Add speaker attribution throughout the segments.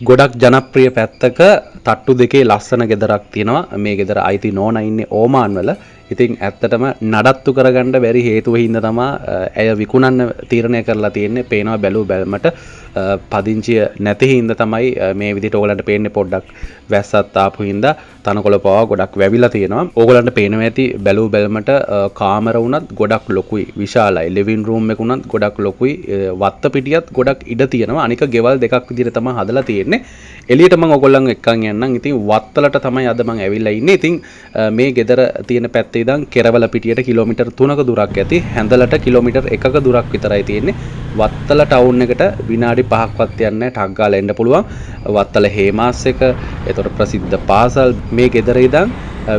Speaker 1: ගොඩක් ජනප්‍රිය පැත්තක තට්ටු දෙකේ ලස්සන ගෙදරක් තියෙනවා. මේ ගෙදර අයිති නෝනා ඉන්නේ ඕමාන් වල. ඉතින් ඇත්තටම නඩත්තු කරගන්න බැරි හේතුව හින්දා තමයි ඇය විකුණන්න තීරණය කරලා තියෙන්නේ. පේනවා බැලු බැලමට පදිංචිය නැති හින්දා තමයි මේ විදිහට ඕගලන්ට පේන්නේ පොඩ්ඩක් වැස්සත් ආපු හින්දා තනකොළ පවා ගොඩක් වැවිලා තියෙනවා. ඕගලන්ට පේනවා ඇති බැලු බැලමට කාමර වුණත් ගොඩක් ලොකුයි විශාලයි. ලිවිං රූම් එක වුණත් ගොඩක් ලොකුයි. වත්ත පිටියත් ගොඩක් ඉඩ තියෙනවා. අනික ගෙවල් දෙකක් විදිහට තමයි හදලා තියෙන්නේ. එළියට මම ඕගොල්ලන් එක්කන් යන්නම්. ඉතින් වත්තලට තමයි අද මම ඇවිල්ලා ඉන්නේ. ඉතින් මේ ගෙදර තියෙන පැත්තේ ඉඳන් කෙරවල පිටියට කිලෝමීටර් 3ක දුරක් ඇති. හැන්දලට කිලෝමීටර් 1ක දුරක් විතරයි තියෙන්නේ. වත්තල ටවුන් එකට විනාඩි 5ක්වත් යන්නේ ටක් ගාලා එන්න පුළුවන්. වත්තල හේමාස් එක, ඒතකොට ප්‍රසිද්ධ පාසල් මේ ගෙදර ඉඳන්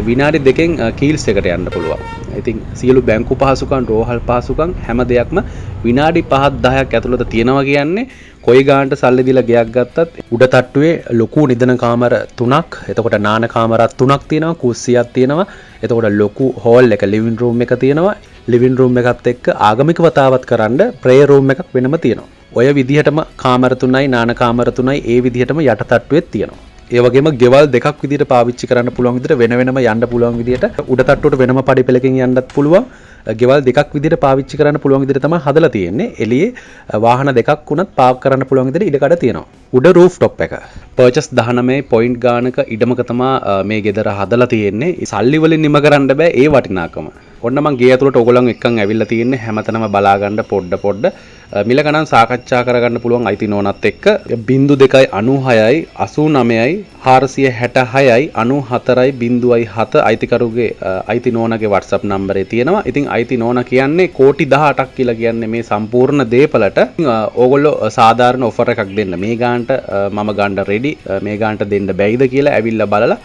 Speaker 1: විනාඩි 2කින් කීල්ස් එකට යන්න පුළුවන්. ඉතින් සියලු බැංකු පහසුකම්, රෝහල් පහසුකම් හැම දෙයක්ම විනාඩි 5-10ක් ඇතුළත තියෙනවා කියන්නේ කොයි ගානට සල්ලි දීලා ගයක් ගත්තත් උඩ තට්ටුවේ ලොකු නිදන කාමර 3ක්, එතකොට නාන කාමරත් 3ක් තියෙනවා, කුස්සියක් තියෙනවා. එතකොට ලොකු හෝල් එක, ලිවිං රූම් එක තියෙනවා. ලිවිං රූම් එකත් එක්ක ආගමික වතාවත් කරන්න ප්‍රේයර් රූම් එකක් වෙනම තියෙනවා. ඔය විදිහටම කාමර 3යි, නාන කාමර 3යි ඒ විදිහටම යට තට්ටුවෙත් තියෙනවා. ඒ වගේම ගෙවල් දෙකක් විදිහට පාවිච්චි කරන්න පුළුවන් විදිහට වෙන වෙනම යන්න පුළුවන් විදිහට උඩ තට්ටුවට වෙනම පඩි පෙළකින් යන්නත් පුළුවන්. ගෙවල් දෙකක් විදිහට පාවිච්චි කරන්න පුළුවන් විදිහට තමයි හදලා තියෙන්නේ. එළියේ වාහන දෙකක් වුණත් පාර්ක් කරන්න පුළුවන් විදිහට ඉඩකඩ තියෙනවා. උඩ රූෆ් টොප් එක. පර්චස් 19 පොයින්ට් ගානක ඉඩමක තමයි මේ ගෙදර හදලා තියෙන්නේ. සල්ලි වලින් නිම කරන්න බෑ ඒ වටිනාකම. ඔන්න මං ගේ ඇතුළට ඔයගොල්ලන් එක්කන් ඇවිල්ලා තියෙන්නේ. හැමතැනම බලා ගන්න පොඩ මිල ගණන් සාකච්ඡා කරගන්න පුළුවන් අයිති නෝනත් එක්ක 0296යි 89යි 466යි 94යි 07 අයිතිකරුගේ අයිති නෝනගේ WhatsApp නම්බරේ තියෙනවා. ඉතින් අයිති නෝනා කියන්නේ කෝටි 18ක් කියලා කියන්නේ මේ සම්පූර්ණ දේපලට ඕගොල්ලෝ සාධාරණ ඔෆර් එකක් දෙන්න. මේ ගානට මම ගන්න රෙඩි. මේ ගානට දෙන්න බැයිද කියලා ඇවිල්ලා බලලා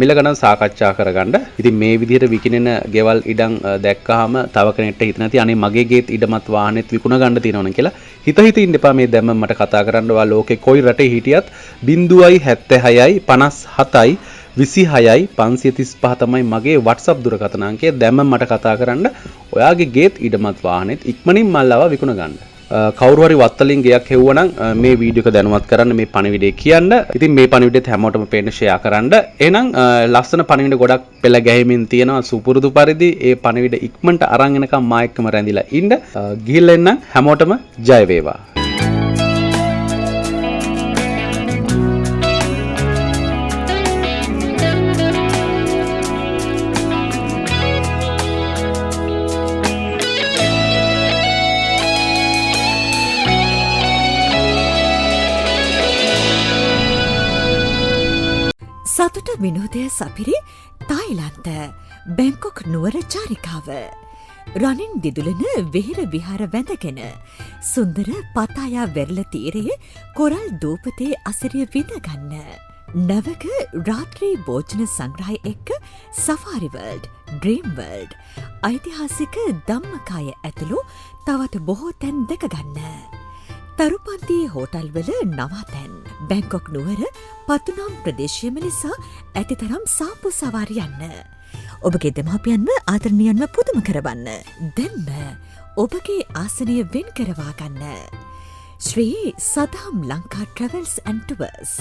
Speaker 1: මිල ගණන් සාකච්ඡා කරගන්න. ඉතින් මේ විදිහට විකිනෙන ගෙවල් ඉඩම් දැක්කහම තව කෙනෙක්ට හිත නැති අනේ මගේ ගේත් ඉඩමත් වාහනෙත් විකුණ ගන්න තියෙනවනේ කියලා හිත ඉන්න එපා. මේ දැම්ම මට කතා කරන්න ඔයා ලෝකේ කොයි රටේ හිටියත් 0.76යි 57යි 26යි 535 තමයි මගේ WhatsApp දුරකථන අංකය. දැම්ම මට කතා කරන්න ඔයාගේ ගේත් ඉඩමත් වාහනෙත් ඉක්මනින් මල්ලව විකුණ ගන්න. කවුරු හරි වත්තලින් ගයක් හෙව්වනම් මේ වීඩියෝ එක දැනුවත් කරන්න මේ පණිවිඩය කියන්න. ඉතින් මේ පණිවිඩයත් හැමෝටම පේන්න ෂෙයා කරන්න. එහෙනම් ලස්සන පණිවිඩ ගොඩක් පෙළ ගැහිමින් තියෙනවා සුපුරුදු පරිදි. ඒ පණිවිඩ ඉක්මනට අරන් එනකම් මා එක්කම රැඳිලා ඉන්න. ගිහිල්ලා එන්න හැමෝටම ජය වේවා.
Speaker 2: සතුට විනෝදය සපිරි තායිලන්ත බැංකොක් නුවර චාරිකාව රනින් දිදුලන වෙහෙර විහාර වැඳගෙන සුන්දර පතායා වෙරළ තීරයේ කොරල් දූපතේ අසිරිය විඳගන්න නවක රාත්‍රී භෝජන සංග්‍රහය එක්ක සෆාරි වර්ල්ඩ්, ඩ්‍රීම් වර්ල්ඩ්, ඓතිහාසික ධම්මකාය ඇතුළු තවත් බොහෝ තැන් දැකගන්න. තරුපන්තියේ හෝටල්වල නවාතැන් බැංකොක් නුවර පතුනම් ප්‍රදේශයම නිසා ඇතිතරම් සාපු සවාරි යන්න. ඔබගේ දෙමාපියන්ව ආදරණීයන්ව පුදුම කරවන්න. දැන්ම ඔබගේ ආසනය වෙන් කරවා ගන්න. ශ්‍රී සදහම් ලංකා ට්‍රැවල්ස් ඇන්ඩ් ටුවර්ස්